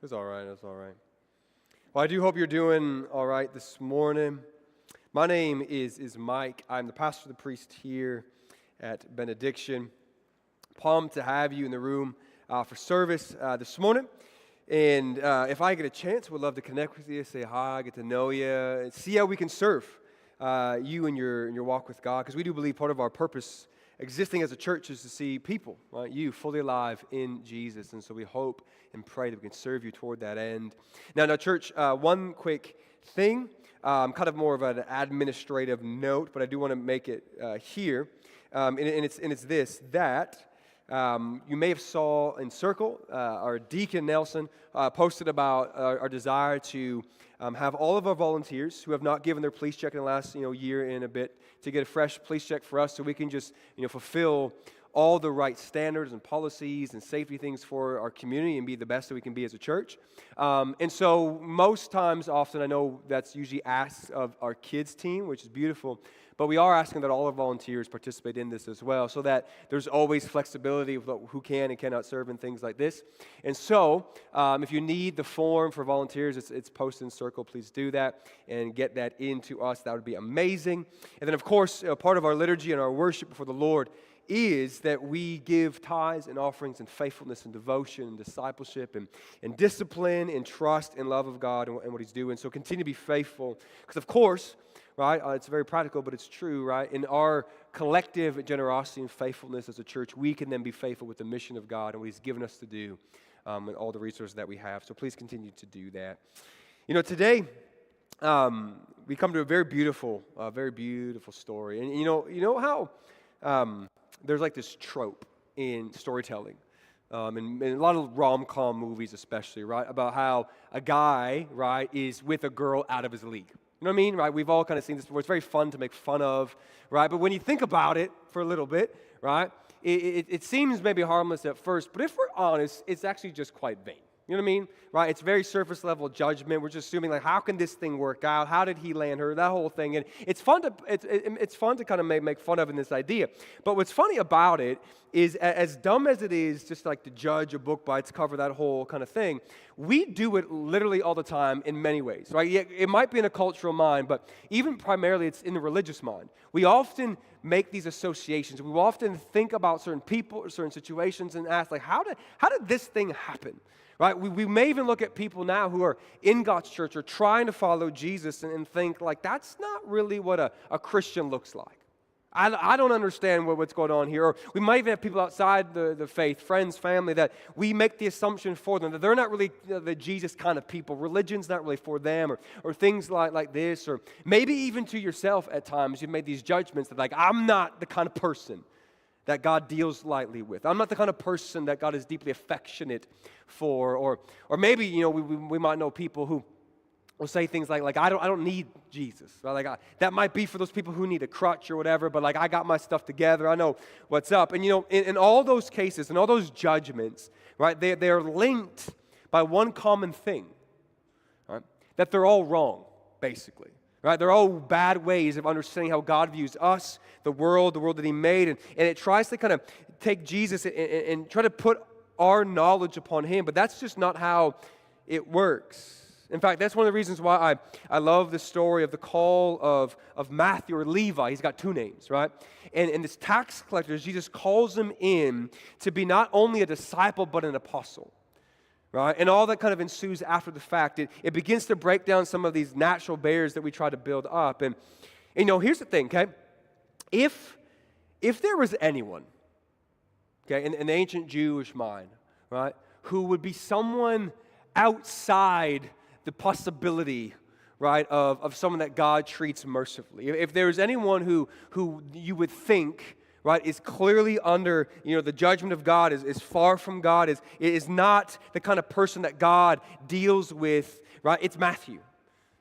It's all right. It's all right. Well, I do hope you're doing all right this morning. My name is Mike. I'm the pastor, the priest here at Benediction. Pumped to have you in the room for service this morning. And if I get a chance, would love to connect with you, say hi, get to know you, and see how we can serve you in your walk with God. Because we do believe part of our purpose existing as a church is to see people, right, you fully alive in Jesus. And so we hope and pray that we can serve you toward that end. Now, church, one quick thing, kind of more of an administrative note, but I do want to make it here. And it's this, that you may have saw in Circle, our Deacon Nelson posted about our desire to have all of our volunteers who have not given their police check in the last year and a bit to get a fresh police check for us so we can just fulfill all the right standards and policies and safety things for our community and be the best that we can be as a church. And so most times, often, I know that's usually asked of our kids team, which is beautiful, but we are asking that all our volunteers participate in this as well so that there's always flexibility with who can and cannot serve in things like this. And so if you need the form for volunteers, it's posted in Circle. Please do that and get that into us. That would be amazing. And then, of course, part of our liturgy and our worship before the Lord is that we give tithes and offerings and faithfulness and devotion and discipleship and discipline and trust and love of God and what He's doing. So continue to be faithful because, of course, right, it's very practical, but it's true, right? In our collective generosity and faithfulness as a church, we can then be faithful with the mission of God and what He's given us to do and all the resources that we have. So please continue to do that. Today we come to a very beautiful story. And you know how there's like this trope in storytelling, in a lot of rom-com movies especially, right, about how a guy, right, is with a girl out of his league. You know what I mean, right? We've all kind of seen this before. It's very fun to make fun of, right? But when you think about it for a little bit, right, it seems maybe harmless at first, but if we're honest, it's actually just quite vain. You know what I mean? Right? It's very surface level judgment. We're just assuming, like, how can this thing work out? How did he land her? That whole thing. And it's fun to kind of make fun of in this idea. But what's funny about it is, as dumb as it is, just like to judge a book by its cover, that whole kind of thing, we do it literally all the time in many ways. Right? It might be in a cultural mind, but even primarily it's in the religious mind. We often make these associations. We often think about certain people or certain situations and ask, like, how did this thing happen? Right? We may even look at people now who are in God's church or trying to follow Jesus and think, like, that's not really what a Christian looks like. I don't understand what's going on here. Or we might even have people outside the faith, friends, family, that we make the assumption for them that they're not really the Jesus kind of people. Religion's not really for them or things like this. Or maybe even to yourself at times you've made these judgments that, like, I'm not the kind of person that God deals lightly with. I'm not the kind of person that God is deeply affectionate for. Or maybe, we might know people who will say things like I don't need Jesus. Right? Like that might be for those people who need a crutch or whatever, but like I got my stuff together. I know what's up. And in all those cases, in all those judgments, right, they're linked by one common thing, right? That they're all wrong, basically. Right? They're all bad ways of understanding how God views us, the world that He made. And it tries to kind of take Jesus and try to put our knowledge upon Him. But that's just not how it works. In fact, that's one of the reasons why I love the story of the call of Matthew or Levi. He's got two names, right? And this tax collector, Jesus calls him in to be not only a disciple but an apostle. Right? And all that kind of ensues after the fact. It begins to break down some of these natural barriers that we try to build up. And here's the thing, okay? If there was anyone, okay, in the ancient Jewish mind, right, who would be someone outside the possibility, right, of someone that God treats mercifully. If there's anyone who you would think, right, is clearly under, the judgment of God, is far from God, is not the kind of person that God deals with, right, it's Matthew,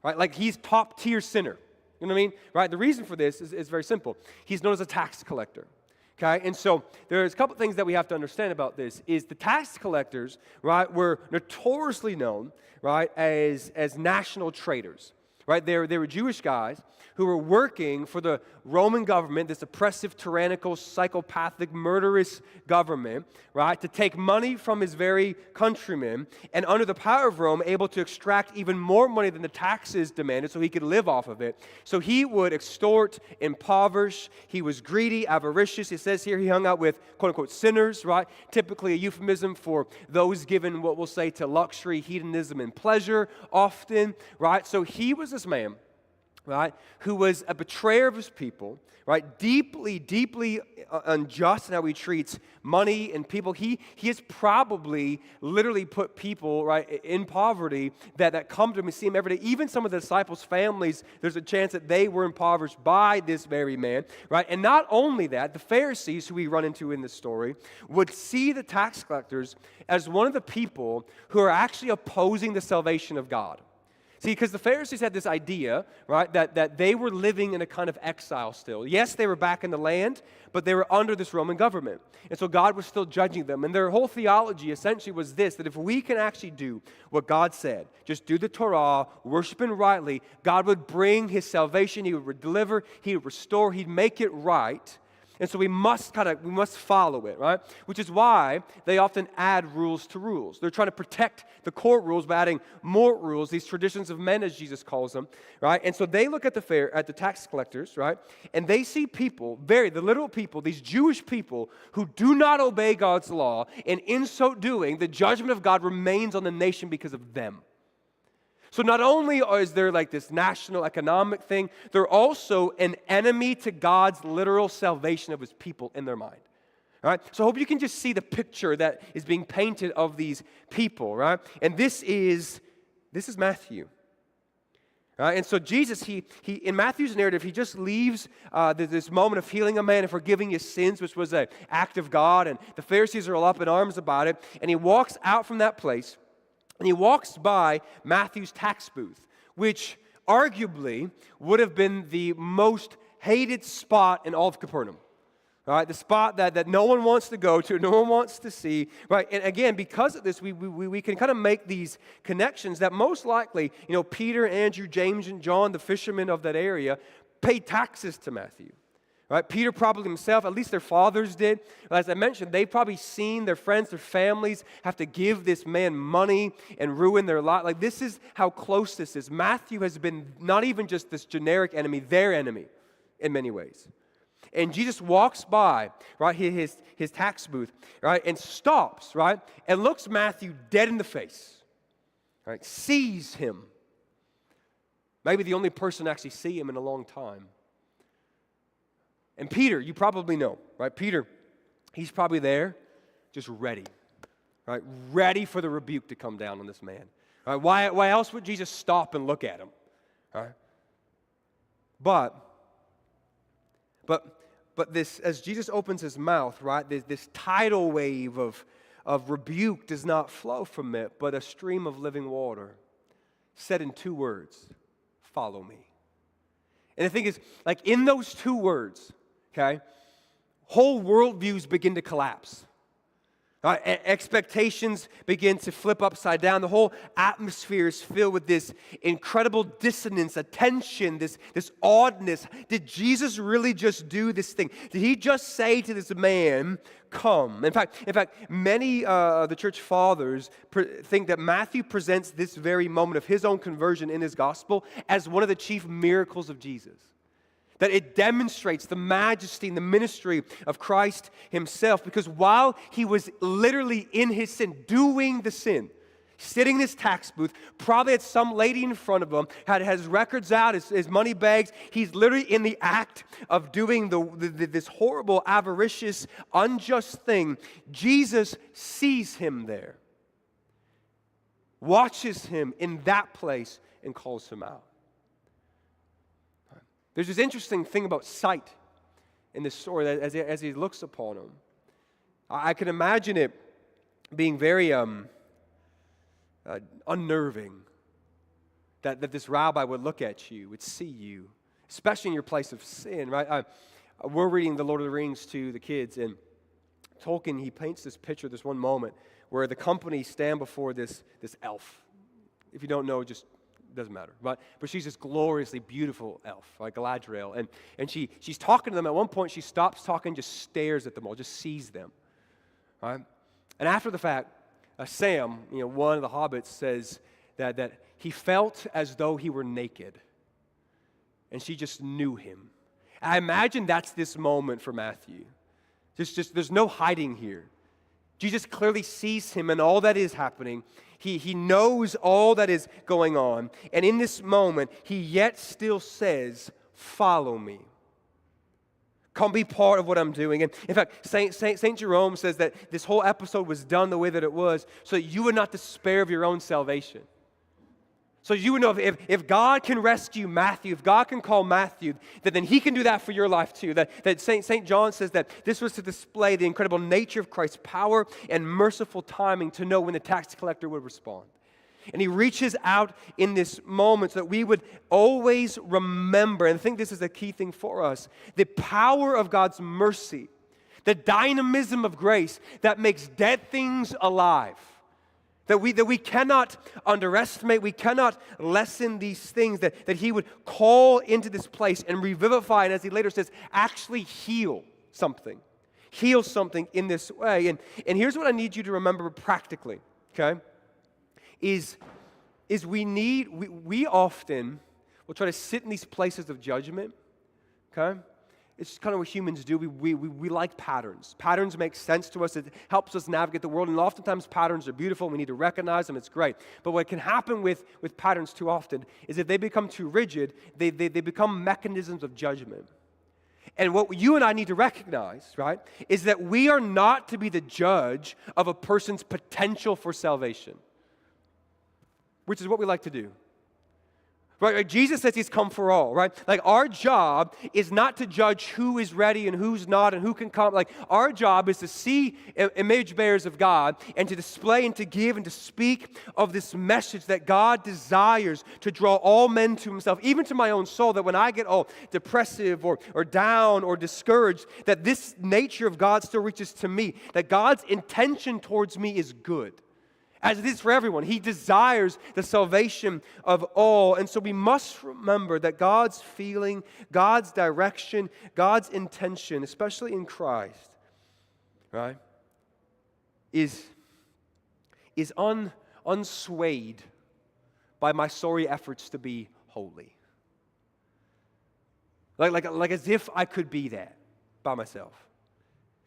right? Like, he's top-tier sinner, you know what I mean, right? The reason for this is very simple. He's known as a tax collector, okay? And so there's a couple things that we have to understand about this, is the tax collectors, right, were notoriously known, right, as national traitors. right? They were Jewish guys who were working for the Roman government, this oppressive, tyrannical, psychopathic, murderous government, right, to take money from his very countrymen, and under the power of Rome, able to extract even more money than the taxes demanded so he could live off of it. So he would extort, impoverish, he was greedy, avaricious. It says here he hung out with, quote-unquote, sinners, right? Typically a euphemism for those given, what we'll say, to luxury, hedonism, and pleasure often, right? So he was this man, right, who was a betrayer of his people, right, deeply, deeply unjust in how he treats money and people. He has probably literally put people, right, in poverty that come to him and see him every day. Even some of the disciples' families, there's a chance that they were impoverished by this very man, right? And not only that, the Pharisees, who we run into in this story, would see the tax collectors as one of the people who are actually opposing the salvation of God. See, because the Pharisees had this idea, right, that they were living in a kind of exile still. Yes, they were back in the land, but they were under this Roman government. And so God was still judging them. And their whole theology essentially was this, that if we can actually do what God said, just do the Torah, worship Him rightly, God would bring His salvation, He would deliver, He would restore, He'd make it right. And so we must follow it, right? Which is why they often add rules to rules. They're trying to protect the core rules by adding more rules, these traditions of men, as Jesus calls them, right? And so they look at the tax collectors, right? And they see people, the literal people, these Jewish people who do not obey God's law, and in so doing, the judgment of God remains on the nation because of them. So not only is there like this national economic thing, they're also an enemy to God's literal salvation of His people in their mind. All right? So I hope you can just see the picture that is being painted of these people, right? And this is Matthew. And so Jesus, he in Matthew's narrative, he just leaves this moment of healing a man and forgiving his sins, which was an act of God, and the Pharisees are all up in arms about it, and he walks out from that place. And he walks by Matthew's tax booth, which arguably would have been the most hated spot in all of Capernaum. Right? The spot that no one wants to go to, no one wants to see. Right? And again, because of this, we can kind of make these connections that most likely, Peter, Andrew, James, and John, the fishermen of that area, paid taxes to Matthew. Right? Peter probably himself, at least their fathers did. As I mentioned, they've probably seen their friends, their families have to give this man money and ruin their life. Like, this is how close this is. Matthew has been not even just this generic enemy, their enemy in many ways. And Jesus walks by, right, his tax booth, right, and stops, right, and looks Matthew dead in the face, right, sees him. Maybe the only person to actually see him in a long time. And Peter, you probably know, right? Peter, he's probably there, just ready, right? Ready for the rebuke to come down on this man. Right? Why else would Jesus stop and look at him? Right? But this, as Jesus opens his mouth, right? This tidal wave of rebuke does not flow from it, but a stream of living water, said in 2 words: follow me. And the thing is, like, in those 2 words, okay, whole worldviews begin to collapse. Right? Expectations begin to flip upside down. The whole atmosphere is filled with this incredible dissonance, a tension, this oddness. Did Jesus really just do this thing? Did He just say to this man, come? In fact, many of the church fathers think that Matthew presents this very moment of his own conversion in his gospel as one of the chief miracles of Jesus. That it demonstrates the majesty and the ministry of Christ Himself. Because while He was literally in His sin, doing the sin, sitting in His tax booth, probably had some lady in front of Him, had his records out, his money bags. He's literally in the act of doing this horrible, avaricious, unjust thing. Jesus sees him there, watches him in that place, and calls him out. There's this interesting thing about sight in this story that as he looks upon him. I can imagine it being very unnerving that this rabbi would look at you, would see you, especially in your place of sin, right? We're reading The Lord of the Rings to the kids, and Tolkien, he paints this picture, this one moment, where the company stand before this elf. If you don't know, just doesn't matter. But she's this gloriously beautiful elf, like Galadriel. And she's talking to them. At one point, she stops talking, just stares at them all, just sees them. Right? And after the fact, Sam, one of the hobbits, says that he felt as though he were naked. And she just knew him. I imagine that's this moment for Matthew. There's no hiding here. Jesus clearly sees him and all that is happening. He knows all that is going on. And in this moment, he yet still says, follow me. Come be part of what I'm doing. And in fact, Saint Jerome says that this whole episode was done the way that it was so that you would not despair of your own salvation. So you would know if God can rescue Matthew, if God can call Matthew, that then he can do that for your life too. That St. John says that this was to display the incredible nature of Christ's power and merciful timing to know when the tax collector would respond. And he reaches out in this moment so that we would always remember, and I think this is a key thing for us, the power of God's mercy, the dynamism of grace that makes dead things alive. That we cannot underestimate, we cannot lessen these things, that he would call into this place and revivify, and as he later says, actually heal something. Heal something in this way. And here's what I need you to remember practically, okay? Is we often will try to sit in these places of judgment, okay? It's kind of what humans do. We like patterns. Patterns make sense to us. It helps us navigate the world, and oftentimes patterns are beautiful. We need to recognize them. It's great. But what can happen with patterns too often is if they become too rigid, they become mechanisms of judgment. And what you and I need to recognize, right, is that we are not to be the judge of a person's potential for salvation, which is what we like to do. Right? Jesus says he's come for all, right? Like our job is not to judge who is ready and who's not and who can come. Like our job is to see image bearers of God and to display and to give and to speak of this message that God desires to draw all men to himself, even to my own soul, that when I get depressive or down or discouraged, that this nature of God still reaches to me, that God's intention towards me is good. As it is for everyone. He desires the salvation of all. And so we must remember that God's feeling, God's direction, God's intention, especially in Christ, right, is unswayed by my sorry efforts to be holy. Like as if I could be that by myself.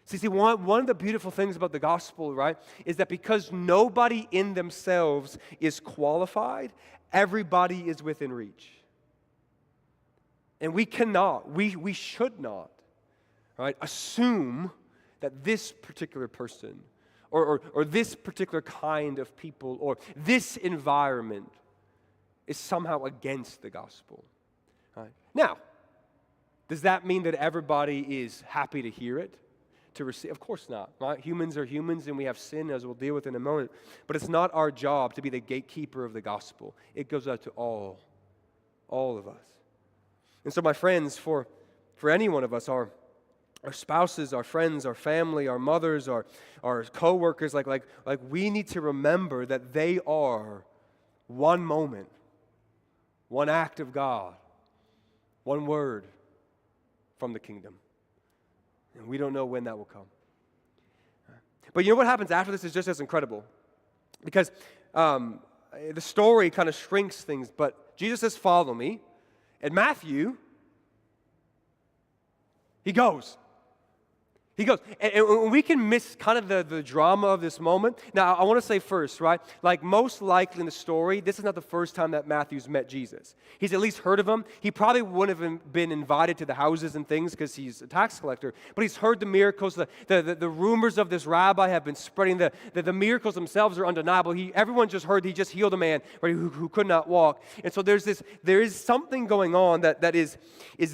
See, one of the beautiful things about the gospel, right, is that because nobody in themselves is qualified, everybody is within reach. And we cannot, we should not, right, assume that this particular person or this particular kind of people or this environment is somehow against the gospel. Right? Now, does that mean that everybody is happy to hear it? To receive? Of course not. Right? Humans are humans and we have sin, as we'll deal with in a moment. But it's not our job to be the gatekeeper of the gospel. It goes out to all of us. And so my friends, for any one of us, our spouses, our friends, our family, our mothers, our co-workers, like we need to remember that they are one moment, one act of God, one word from the kingdom. And we don't know when that will come. But you know what happens after this is just as incredible. Because the story kind of shrinks things. But Jesus says, follow me. And Matthew, he goes. He goes. And we can miss kind of the drama of this moment. Now, I want to say first, right? Like most likely in the story, this is not the first time that Matthew's met Jesus. He's at least heard of him. He probably wouldn't have been invited to the houses and things because he's a tax collector. But he's heard the miracles. The rumors of this rabbi have been spreading. The miracles themselves are undeniable. Everyone just heard he just healed a man, right, who could not walk. And so there is something going on that is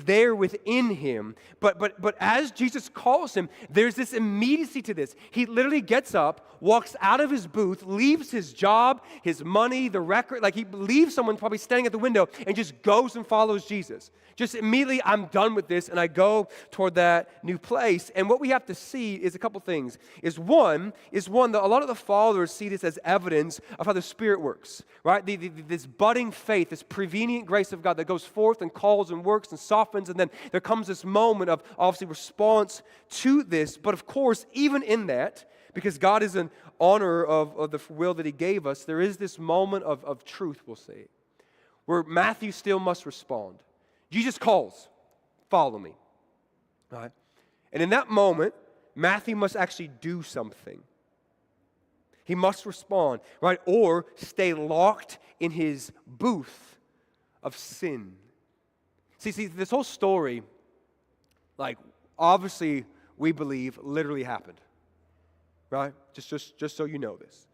there within him. But as Jesus calls him, there's this immediacy to this. He literally gets up, walks out of his booth, leaves his job, his money, the record, like he leaves someone probably standing at the window and just goes and follows Jesus. Just immediately, I'm done with this, and I go toward that new place. And what we have to see is a couple things. One, that a lot of the followers see this as evidence of how the Spirit works, right? This budding faith, this prevenient grace of God that goes forth and calls and works and softens, and then there comes this moment of obviously response to this. But of course, even in that, because God is an honor of the will that He gave us, there is this moment of truth, we'll say, where Matthew still must respond. Jesus calls, follow me. All right? And in that moment, Matthew must actually do something. He must respond, right? Or stay locked in his booth of sin. See, this whole story, like, obviously, we believe literally happened. Right? Just so you know this.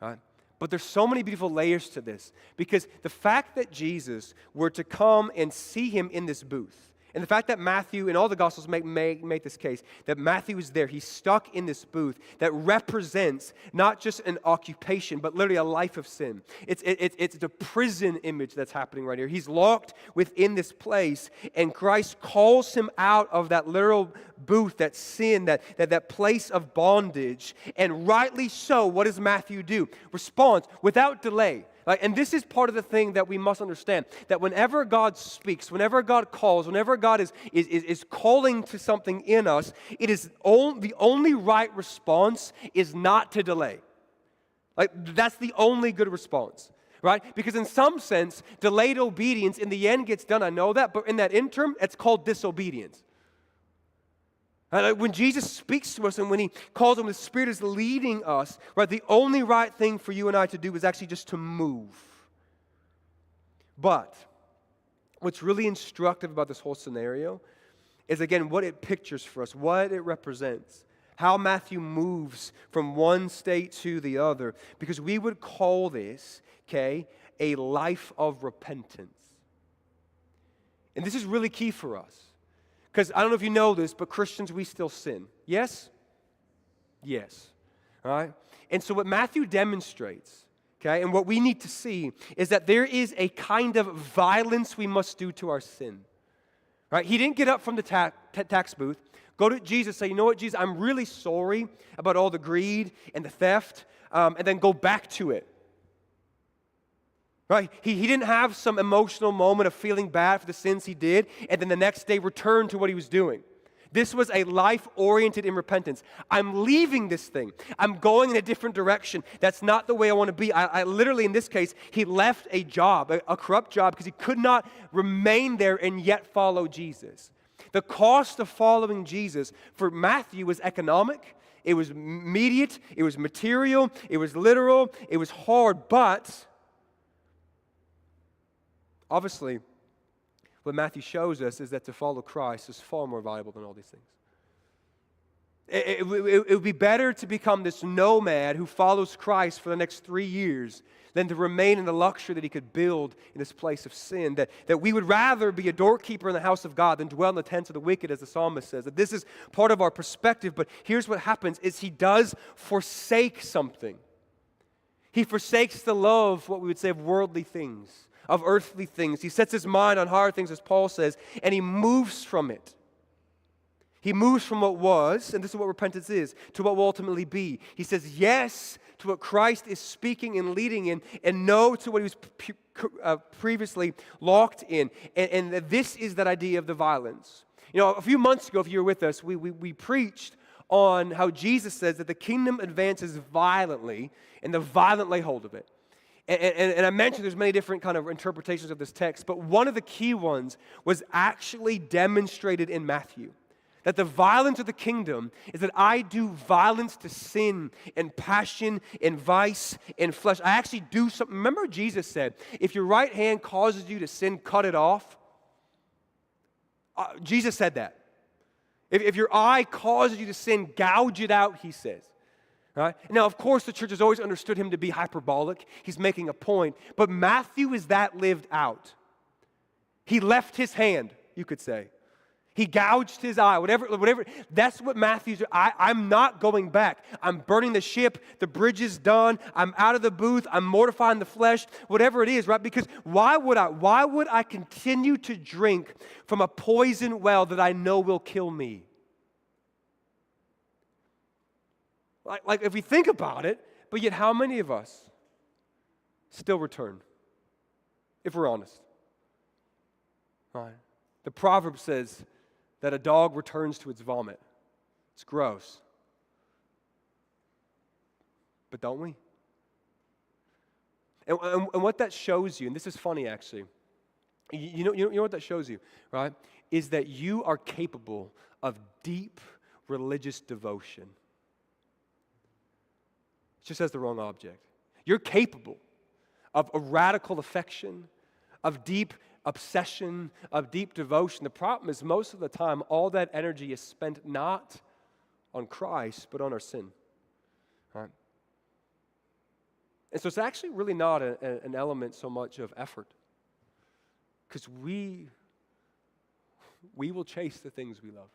Right? But there's so many beautiful layers to this, because the fact that Jesus were to come and see him in this booth, and the fact that Matthew and all the Gospels make this case, that Matthew is there, he's stuck in this booth that represents not just an occupation, but literally a life of sin. It's the prison image that's happening right here. He's locked within this place, and Christ calls him out of that literal booth, that sin, that place of bondage. And rightly so, what does Matthew do? Responds without delay. And this is part of the thing that we must understand, that whenever God speaks, whenever God calls, whenever God is calling to something in us, it is the only right response is not to delay. That's the only good response, right? Because in some sense, delayed obedience in the end gets done. I know that, but in that interim, it's called disobedience. When Jesus speaks to us and when He calls, when the Spirit is leading us, right, the only right thing for you and I to do is actually just to move. But what's really instructive about this whole scenario is, again, what it pictures for us, what it represents, how Matthew moves from one state to the other, because we would call this, okay, a life of repentance. And this is really key for us. Because I don't know if you know this, but Christians, we still sin. Yes? Yes. All right? And so what Matthew demonstrates, okay, and what we need to see is that there is a kind of violence we must do to our sin. Right? He didn't get up from the tax booth, go to Jesus, say, you know what, Jesus, I'm really sorry about all the greed and the theft, and then go back to it. Right? He didn't have some emotional moment of feeling bad for the sins he did, and then the next day return to what he was doing. This was a life oriented in repentance. I'm leaving this thing. I'm going in a different direction. That's not the way I want to be. I literally, in this case, he left a job, a corrupt job, because he could not remain there and yet follow Jesus. The cost of following Jesus for Matthew was economic. It was immediate. It was material. It was literal. It was hard, but obviously, what Matthew shows us is that to follow Christ is far more valuable than all these things. It would be better to become this nomad who follows Christ for the next 3 years than to remain in the luxury that he could build in this place of sin. That we would rather be a doorkeeper in the house of God than dwell in the tents of the wicked, as the psalmist says. That this is part of our perspective, but here's what happens is he does forsake something. He forsakes the love, what we would say, of worldly things, of earthly things. He sets his mind on higher things, as Paul says, and he moves from it. He moves from what was, and this is what repentance is, to what will ultimately be. He says yes to what Christ is speaking and leading in, and no to what he was previously locked in. And this is that idea of the violence. You know, a few months ago, if you were with us, we preached on how Jesus says that the kingdom advances violently, and the violent lay hold of it. And I mentioned there's many different kind of interpretations of this text, but one of the key ones was actually demonstrated in Matthew. That the violence of the kingdom is that I do violence to sin and passion and vice and flesh. I actually do something. Remember Jesus said, if your right hand causes you to sin, cut it off. Jesus said that. If your eye causes you to sin, gouge it out, he says. Right? Now, of course, the church has always understood him to be hyperbolic. He's making a point. But Matthew is that lived out. He left his hand, you could say. He gouged his eye, whatever. That's what Matthew's, I'm not going back. I'm burning the ship. The bridge is done. I'm out of the booth. I'm mortifying the flesh, whatever it is, right? Because why would I continue to drink from a poison well that I know will kill me? Like if we think about it, but yet how many of us still return, if we're honest? Right. The proverb says that a dog returns to its vomit. It's gross. But don't we? And what that shows you, and this is funny actually, you know what that shows you, right? Is that you are capable of deep religious devotion. It just has the wrong object. You're capable of a radical affection, of deep obsession, of deep devotion. The problem is most of the time all that energy is spent not on Christ, but on our sin. Right? And so it's actually really not an element so much of effort. Because we will chase the things we love.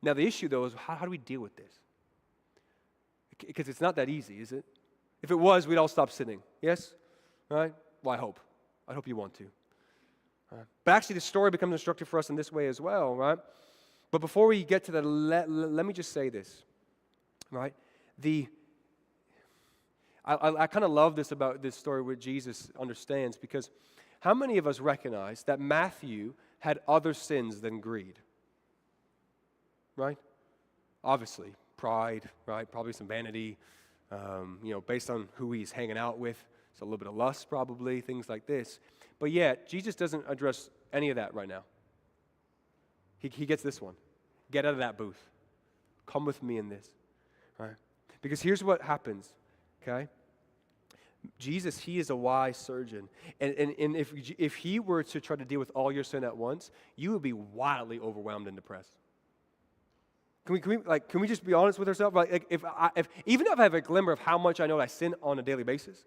Now the issue though is how do we deal with this? Because it's not that easy, is it? If it was, we'd all stop sinning. Yes? Right? Well, I hope you want to. But actually, the story becomes instructive for us in this way as well, right? But before we get to that, let me just say this, right? I kind of love this about this story where Jesus understands, because how many of us recognize that Matthew had other sins than greed? Right? Obviously. Pride, right? Probably some vanity, based on who he's hanging out with. So a little bit of lust probably, things like this. But yet, Jesus doesn't address any of that right now. He gets this one. Get out of that booth. Come with me in this, right? Because here's what happens, okay? Jesus, he is a wise surgeon. And if he were to try to deal with all your sin at once, you would be wildly overwhelmed and depressed. Can we just be honest with ourselves? Like even if I have a glimmer of how much I know I sin on a daily basis,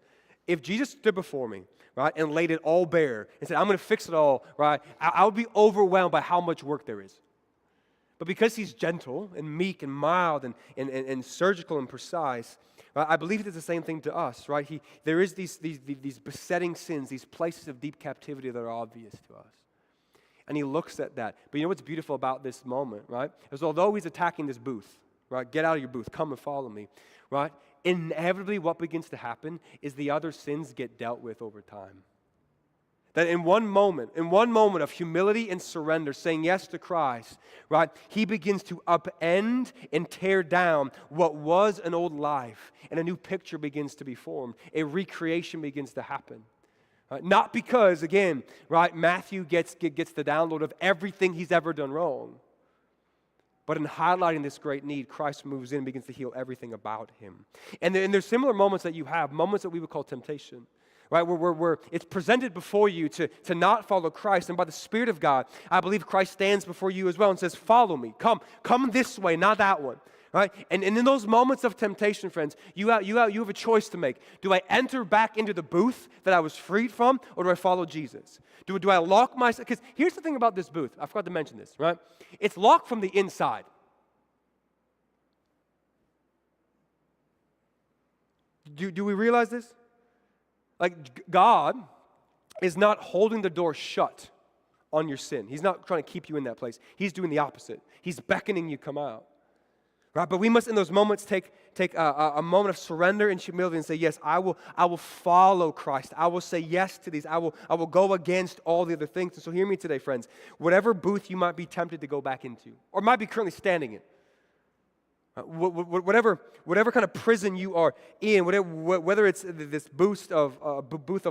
if Jesus stood before me, right, and laid it all bare and said, I'm going to fix it all, right, I would be overwhelmed by how much work there is. But because he's gentle and meek and mild and surgical and precise, right, I believe it's the same thing to us, right? There is these besetting sins, these places of deep captivity that are obvious to us. And he looks at that. But you know what's beautiful about this moment, right? Is although he's attacking this booth, right? Get out of your booth, come and follow me, right? Inevitably what begins to happen is the other sins get dealt with over time. That in one moment of humility and surrender, saying yes to Christ, right? He begins to upend and tear down what was an old life, and a new picture begins to be formed. A recreation begins to happen. Not because, again, right, Matthew gets the download of everything he's ever done wrong. But in highlighting this great need, Christ moves in and begins to heal everything about him. And there's similar moments that you have, moments that we would call temptation. Right, where it's presented before you to not follow Christ. And by the Spirit of God, I believe Christ stands before you as well and says, follow me. Come this way, not that one. Right? And in those moments of temptation, friends, you have a choice to make. Do I enter back into the booth that I was freed from, or do I follow Jesus? Do I lock myself? Because here's the thing about this booth. I forgot to mention this, right? It's locked from the inside. Do we realize this? Like, God is not holding the door shut on your sin. He's not trying to keep you in that place. He's doing the opposite. He's beckoning you come out. Right? But we must, in those moments, take a moment of surrender and humility and say, yes, I will follow Christ. I will say yes to these. I will go against all the other things. And so hear me today, friends. Whatever booth you might be tempted to go back into, or might be currently standing in, whatever kind of prison you are in, whether it's this booth of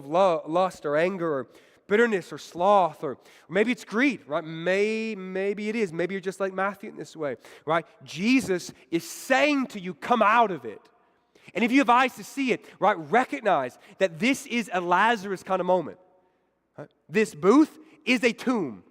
lust or anger or bitterness or sloth, or maybe it's greed, right? Maybe it is. Maybe you're just like Matthew in this way, right? Jesus is saying to you, come out of it. And if you have eyes to see it, right, recognize that this is a Lazarus kind of moment. Right? This booth is a tomb.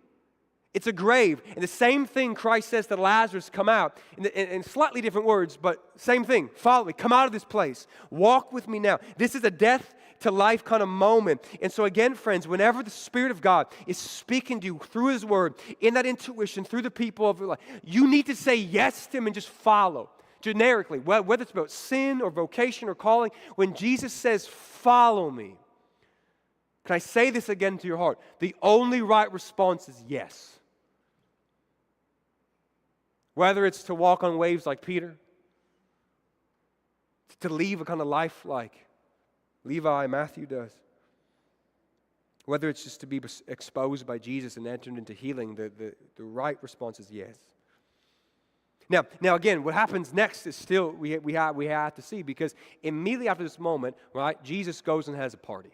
It's a grave. And the same thing Christ says to Lazarus, come out. In slightly different words, but same thing. Follow me. Come out of this place. Walk with me now. This is a death to life kind of moment. And so again, friends, whenever the Spirit of God is speaking to you through His Word, in that intuition, through the people of your life, you need to say yes to Him and just follow. Generically, whether it's about sin or vocation or calling, when Jesus says, follow me, can I say this again to your heart? The only right response is yes. Whether it's to walk on waves like Peter, to live a kind of life like Levi, Matthew does. Whether it's just to be exposed by Jesus and entered into healing, the right response is yes. Now again, what happens next is still we have to see, because immediately after this moment, right, Jesus goes and has a party,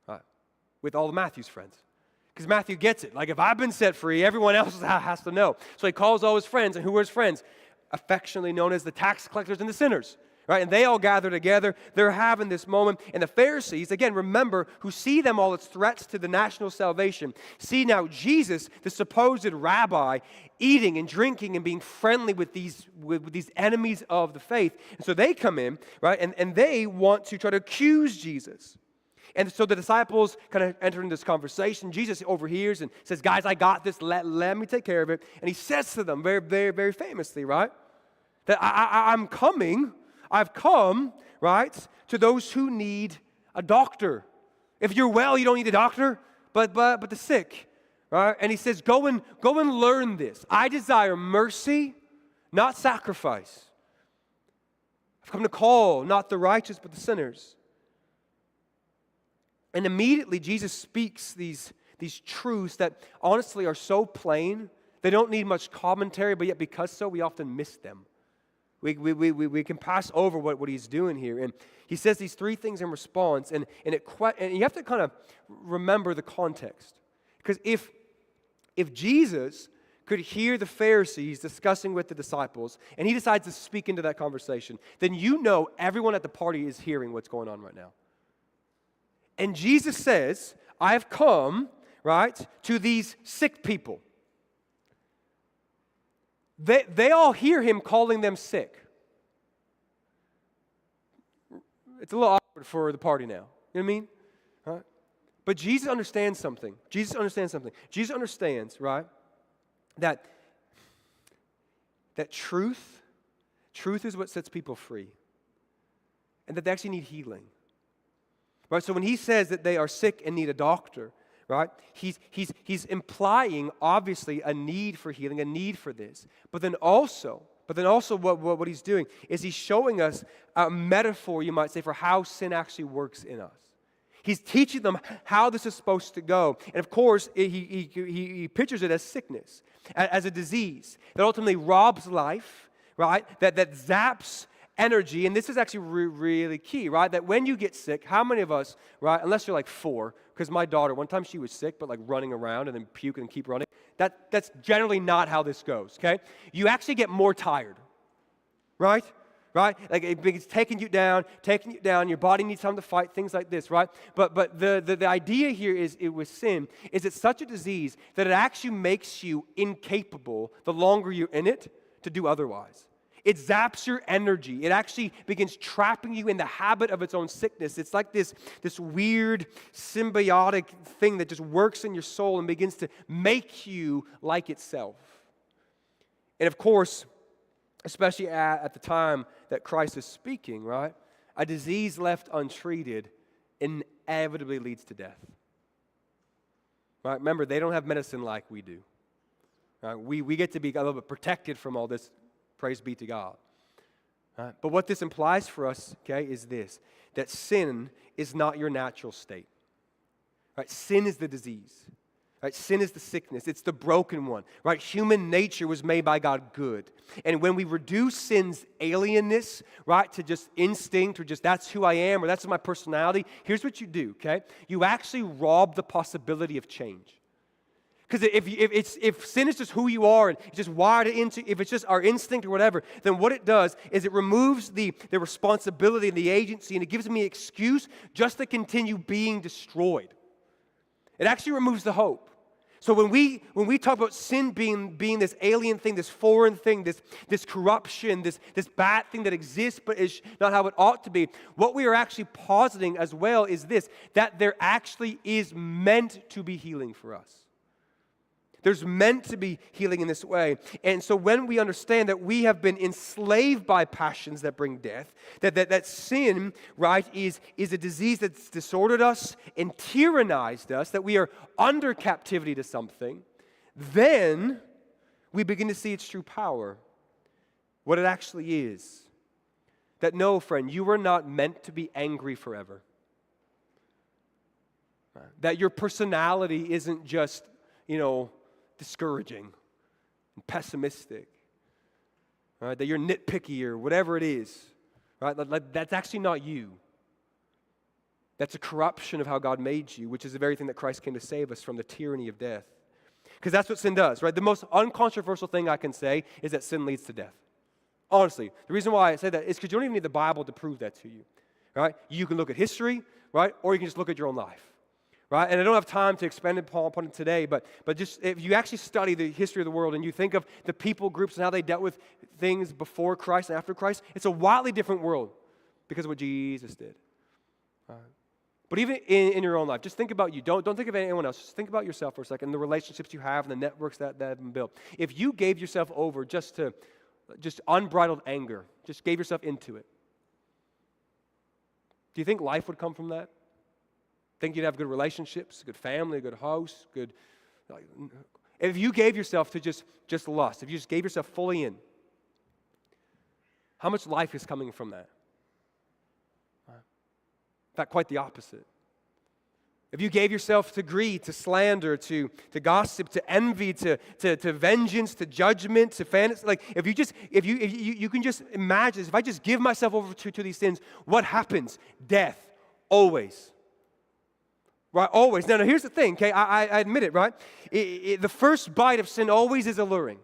right, with all of Matthew's friends. Because Matthew gets it. Like, if I've been set free, everyone else has to know. So he calls all his friends, and who are his friends? Affectionately known as the tax collectors and the sinners. Right? And they all gather together. They're having this moment. And the Pharisees, again, remember, who see them all as threats to the national salvation, see now Jesus, the supposed rabbi, eating and drinking and being friendly with these enemies of the faith. And so they come in, right, and they want to try to accuse Jesus. And so the disciples kind of enter into this conversation. Jesus overhears and says, guys, I got this. Let me take care of it. And he says to them very, very, very famously, right, that I'm coming. I've come, right, to those who need a doctor. If you're well, you don't need a doctor, but the sick, right? And he says, go and learn this. I desire mercy, not sacrifice. I've come to call not the righteous, but the sinners. And immediately Jesus speaks these truths that honestly are so plain, they don't need much commentary, but yet because so, we often miss them. We can pass over what he's doing here. And he says these three things in response, and you have to kind of remember the context. Because if Jesus could hear the Pharisees discussing with the disciples, and he decides to speak into that conversation, then you know everyone at the party is hearing what's going on right now. And Jesus says, I have come, right, to these sick people. They all hear him calling them sick. It's a little awkward for the party now. You know what I mean? Right? But Jesus understands something. Jesus understands, right, that truth is what sets people free. And that they actually need healing. Right? So when he says that they are sick and need a doctor, right? He's implying, obviously, a need for healing, a need for this. But then also what he's doing is he's showing us a metaphor, you might say, for how sin actually works in us. He's teaching them how this is supposed to go. And of course, he pictures it as sickness, as a disease that ultimately robs life, right? That zaps energy. And this is actually really key, right? That when you get sick, how many of us, right, unless you're like 4, because my daughter, one time she was sick, but like running around and then puke and keep running. That's generally not how this goes, okay? You actually get more tired, right? Right? Like it's taking you down, your body needs time to fight, things like this, right? But the idea here is, with sin, is it's such a disease that it actually makes you incapable, the longer you're in it, to do otherwise. It zaps your energy. It actually begins trapping you in the habit of its own sickness. It's like this weird symbiotic thing that just works in your soul and begins to make you like itself. And of course, especially at the time that Christ is speaking, right, a disease left untreated inevitably leads to death. Right? Remember, they don't have medicine like we do. Right? We get to be a little bit protected from all this. Praise be to God. Right? But what this implies for us, okay, is this, that sin is not your natural state. Right? Sin is the disease. Right? Sin is the sickness. It's the broken one. Right? Human nature was made by God good. And when we reduce sin's alienness, right, to just instinct or just that's who I am or that's my personality, here's what you do, okay? You actually rob the possibility of change. Because if sin is just who you are and it's just wired into, if it's just our instinct or whatever, then what it does is it removes the responsibility and the agency, and it gives me an excuse just to continue being destroyed. It actually removes the hope. So when we talk about sin being this alien thing, this foreign thing, this corruption, this bad thing that exists but is not how it ought to be, what we are actually positing as well is this, that there actually is meant to be healing for us. There's meant to be healing in this way. And so when we understand that we have been enslaved by passions that bring death, that sin, right, is a disease that's disordered us and tyrannized us, that we are under captivity to something, then we begin to see its true power, what it actually is. That no, friend, you are not meant to be angry forever. That your personality isn't just, discouraging and pessimistic, right? That you're nitpicky or whatever it is, right? That's actually not you. That's a corruption of how God made you, which is the very thing that Christ came to save us from, the tyranny of death. Because that's what sin does, right? The most uncontroversial thing I can say is that sin leads to death. Honestly, the reason why I say that is because you don't even need the Bible to prove that to you, right? You can look at history, right? Or you can just look at your own life. Right? And I don't have time to expand upon it today, but just if you actually study the history of the world and you think of the people groups and how they dealt with things before Christ and after Christ, it's a wildly different world because of what Jesus did. But even in your own life, just think about you. Don't think of anyone else. Just think about yourself for a second, the relationships you have and the networks that have been built. If you gave yourself over just unbridled anger, just gave yourself into it, do you think life would come from that? Think you'd have good relationships, good family, good house, good. If you gave yourself to just lust, if you just gave yourself fully in, how much life is coming from that? In fact, quite the opposite. If you gave yourself to greed, to slander, to gossip, to envy, to vengeance, to judgment, to fantasy, like if you can just imagine, if I just give myself over to these sins, what happens? Death, always. Right, always. Now, here's the thing, okay? I admit it, right? The first bite of sin always is alluring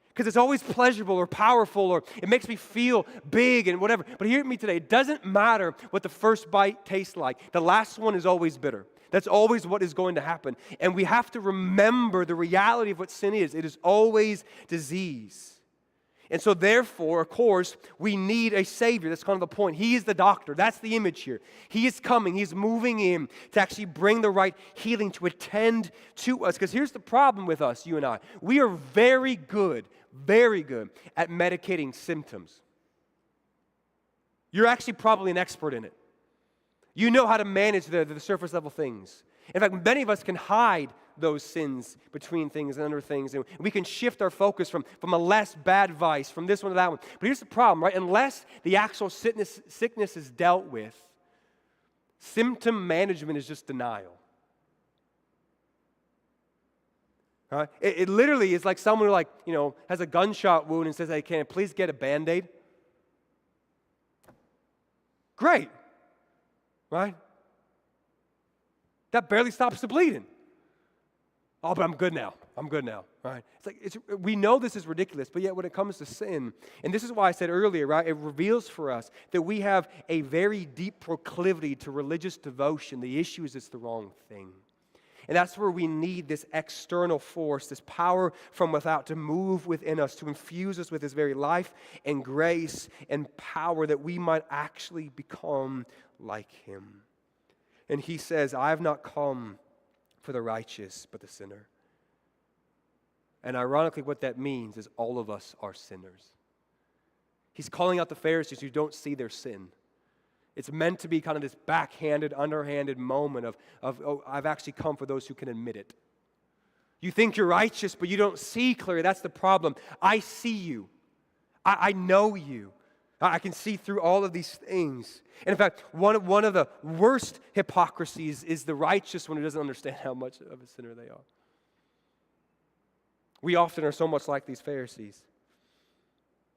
because it's always pleasurable or powerful or it makes me feel big and whatever. But hear me today, it doesn't matter what the first bite tastes like. The last one is always bitter. That's always what is going to happen. And we have to remember the reality of what sin is. It is always disease. And so therefore, of course, we need a Savior. That's kind of the point. He is the doctor. That's the image here. He is coming. He's moving in to actually bring the right healing, to attend to us. Because here's the problem with us, you and I. We are very good at medicating symptoms. You're actually probably an expert in it. You know how to manage the surface level things. In fact, many of us can hide those sins between things and under things. And we can shift our focus from a less bad vice, from this one to that one. But here's the problem, right? Unless the actual sickness is dealt with, symptom management is just denial. Right? It literally is like someone who has a gunshot wound and says, hey, can I please get a Band-Aid? Great. Right? That barely stops the bleeding. Oh, but I'm good now. Right? We know this is ridiculous, but yet when it comes to sin, and this is why I said earlier, right? It reveals for us that we have a very deep proclivity to religious devotion. The issue is it's the wrong thing. And that's where we need this external force, this power from without to move within us, to infuse us with His very life and grace and power that we might actually become like Him. And He says, I have not come for the righteous, but the sinner. And ironically, what that means is all of us are sinners. He's calling out the Pharisees who don't see their sin. It's meant to be kind of this backhanded, underhanded moment of I've actually come for those who can admit it. You think you're righteous, but you don't see clearly. That's the problem. I see you. I know you. I can see through all of these things. And in fact, one of the worst hypocrisies is the righteous one who doesn't understand how much of a sinner they are. We often are so much like these Pharisees.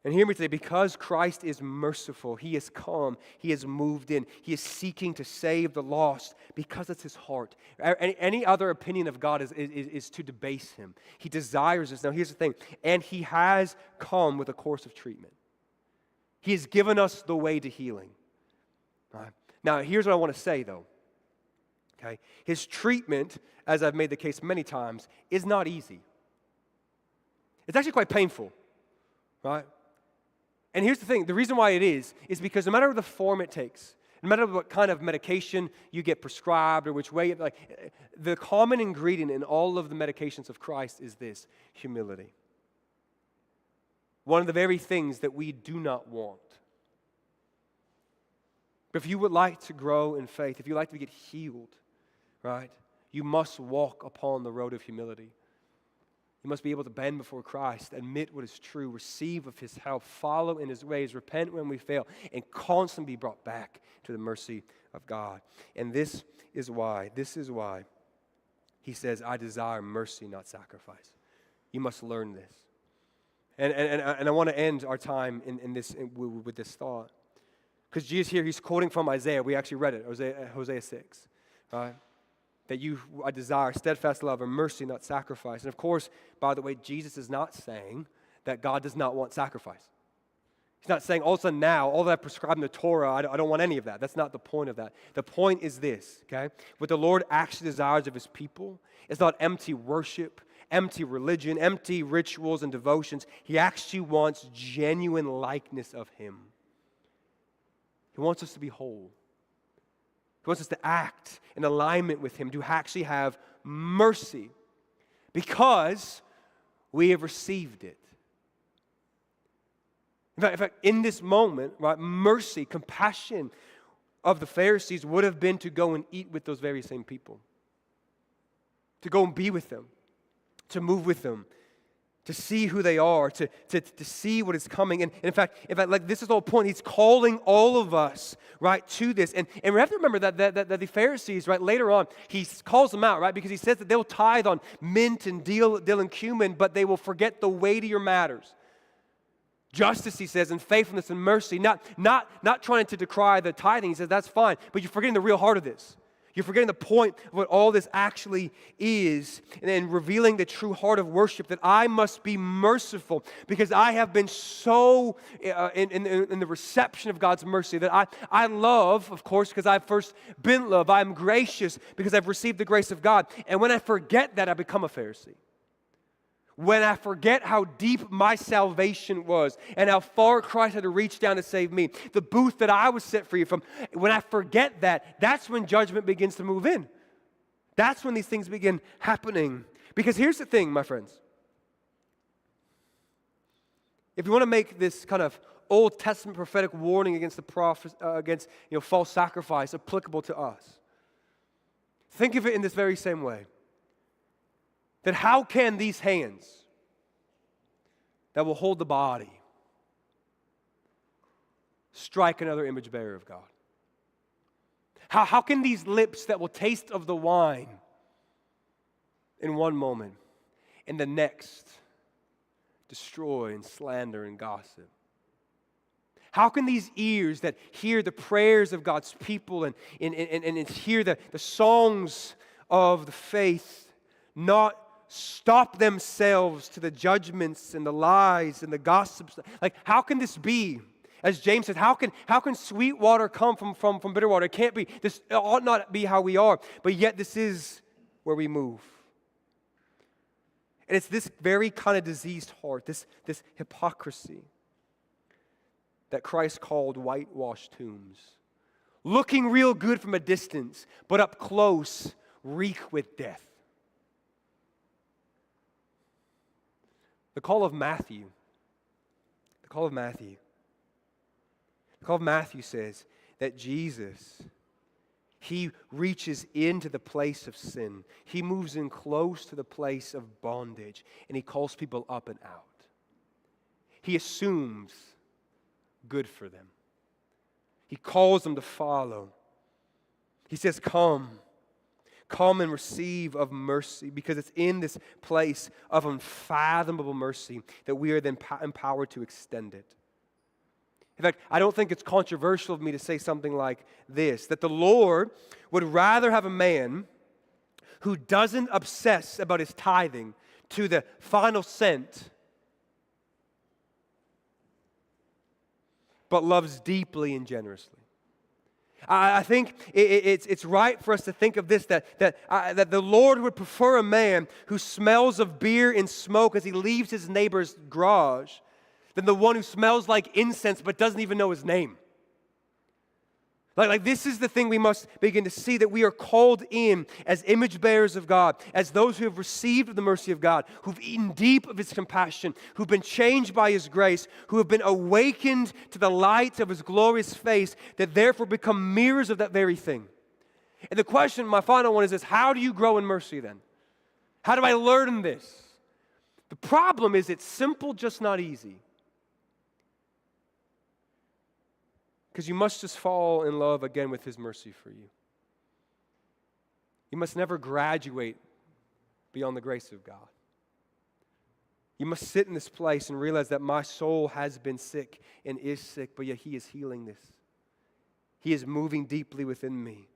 And hear me today, because Christ is merciful, He has come, He has moved in, He is seeking to save the lost because it's His heart. Any other opinion of God is to debase Him. He desires this. Now here's the thing, and He has come with a course of treatment. He has given us the way to healing. All right. Now here's what I want to say though. Okay? His treatment, as I've made the case many times, is not easy. It's actually quite painful, right? And here's the thing, the reason why it is because no matter the form it takes, no matter what kind of medication you get prescribed or which way, the common ingredient in all of the medications of Christ is this: humility. One of the very things that we do not want. But if you would like to grow in faith, if you'd like to get healed, right, you must walk upon the road of humility. You must be able to bend before Christ, admit what is true, receive of His help, follow in His ways, repent when we fail, and constantly be brought back to the mercy of God. And this is why He says, I desire mercy, not sacrifice. You must learn this. And I want to end our time with this thought. Because Jesus here, He's quoting from Isaiah. We actually read it, Hosea 6, right? That I desire steadfast love and mercy, not sacrifice. And of course, by the way, Jesus is not saying that God does not want sacrifice. He's not saying all of a sudden now, all that I prescribed in the Torah, I don't want any of that. That's not the point of that. The point is this, okay? What the Lord actually desires of His people is not empty worship, empty religion, empty rituals and devotions. He actually wants genuine likeness of Him. He wants us to be whole. He wants us to act in alignment with Him, to actually have mercy because we have received it. In fact, in this moment, right, mercy, compassion of the Pharisees would have been to go and eat with those very same people, to go and be with them, to move with them, to see who they are, to see what is coming. And in fact, like this is the whole point. He's calling all of us, right, to this. And we have to remember that the Pharisees, right, later on, He calls them out, right, because He says that they'll tithe on mint and dill and cumin, but they will forget the weightier matters. Justice, He says, and faithfulness and mercy. Not trying to decry the tithing. He says that's fine, but you're forgetting the real heart of this. You're forgetting the point of what all this actually is, and then revealing the true heart of worship, that I must be merciful because I have been so in the reception of God's mercy that I love, of course, because I've first been loved. I'm gracious because I've received the grace of God. And when I forget that, I become a Pharisee. When I forget how deep my salvation was and how far Christ had to reach down to save me, the booth that I was set free from, when I forget that, that's when judgment begins to move in. That's when these things begin happening. Because here's the thing, my friends. If you want to make this kind of Old Testament prophetic warning against against false sacrifice applicable to us, think of it in this very same way. That how can these hands that will hold the body strike another image bearer of God? How can these lips that will taste of the wine in one moment, in the next, destroy and slander and gossip? How can these ears that hear the prayers of God's people and hear the songs of the faith not stop themselves to the judgments and the lies and the gossips? Like, how can this be? As James said, how can sweet water come from bitter water? It can't be. This ought not be how we are. But yet this is where we move. And it's this very kind of diseased heart, this hypocrisy that Christ called whitewashed tombs. Looking real good from a distance, but up close, reek with death. The call of Matthew says that Jesus, He reaches into the place of sin. He moves in close to the place of bondage, and He calls people up and out. He assumes good for them. He calls them to follow. He says, come and receive of mercy, because it's in this place of unfathomable mercy that we are then empowered to extend it. In fact, I don't think it's controversial of me to say something like this, that the Lord would rather have a man who doesn't obsess about his tithing to the final cent, but loves deeply and generously. I think it's right for us to think of this, that the Lord would prefer a man who smells of beer and smoke as he leaves his neighbor's garage than the one who smells like incense but doesn't even know his name. Like this is the thing we must begin to see, that we are called in as image bearers of God, as those who have received the mercy of God, who've eaten deep of His compassion, who've been changed by His grace, who have been awakened to the light of His glorious face, that therefore become mirrors of that very thing. And the question, my final one, is this: how do you grow in mercy then? How do I learn this? The problem is it's simple, just not easy. Because you must just fall in love again with His mercy for you. You must never graduate beyond the grace of God. You must sit in this place and realize that my soul has been sick and is sick, but yet He is healing this. He is moving deeply within me.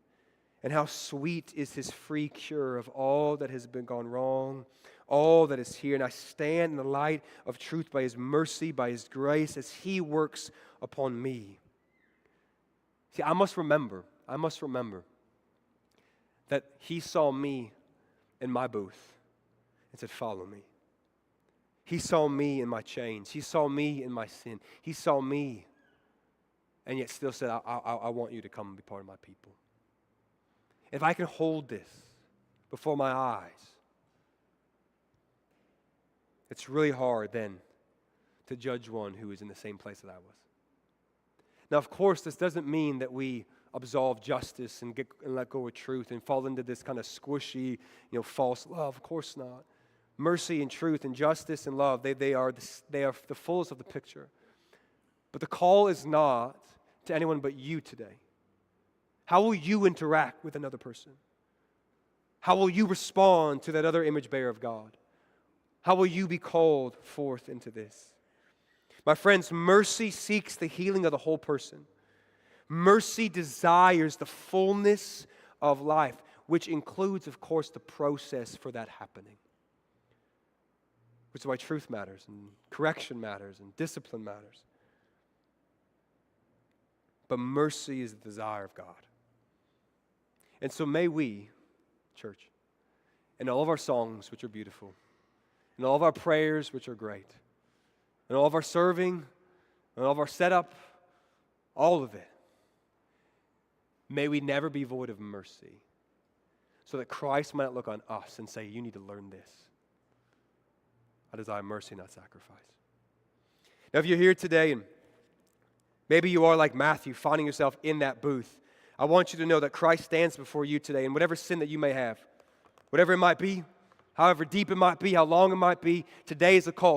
And how sweet is His free cure of all that has been gone wrong, all that is here. And I stand in the light of truth by His mercy, by His grace, as He works upon me. See, I must remember that He saw me in my booth and said, follow me. He saw me in my chains. He saw me in my sin. He saw me and yet still said, I want you to come and be part of my people. If I can hold this before my eyes, it's really hard then to judge one who is in the same place that I was. Now, of course, this doesn't mean that we absolve justice and let go of truth and fall into this kind of squishy, false love. Of course not. Mercy and truth and justice and love, they are the fullest of the picture. But the call is not to anyone but you today. How will you interact with another person? How will you respond to that other image bearer of God? How will you be called forth into this? My friends, mercy seeks the healing of the whole person. Mercy desires the fullness of life, which includes, of course, the process for that happening. Which is why truth matters, and correction matters, and discipline matters. But mercy is the desire of God. And so may we, church, in all of our songs, which are beautiful, in all of our prayers, which are great, in all of our serving, in all of our setup, all of it, may we never be void of mercy, so that Christ might look on us and say, you need to learn this. I desire mercy, not sacrifice. Now, if you're here today and maybe you are like Matthew, finding yourself in that booth, I want you to know that Christ stands before you today, and whatever sin that you may have, whatever it might be, however deep it might be, how long it might be, today is a call.